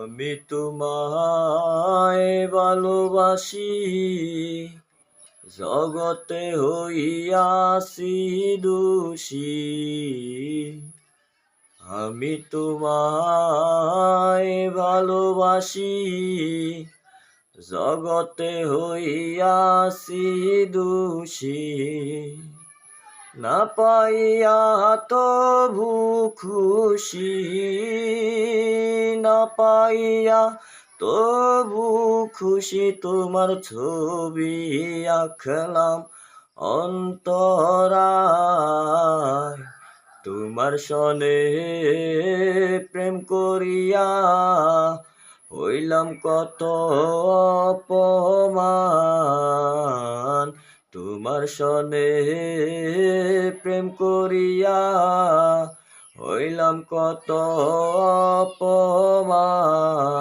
আমি তোমায় ভালোবাসি, জগতে হইয়াছি দোষী। আমি তোমায় ভালোবাসি, জগতে হইয়াছি দোষী। না পাইয়া তবু খুশি, না পাইয়া তবু খুশি। তোমার ছবি আঁকলাম অন্তরায়, তোমার সনে প্রেম করিয়া হইলাম কত অপমান। তোমার সনে প্রেম করিয়া হইলাম কত অপমান।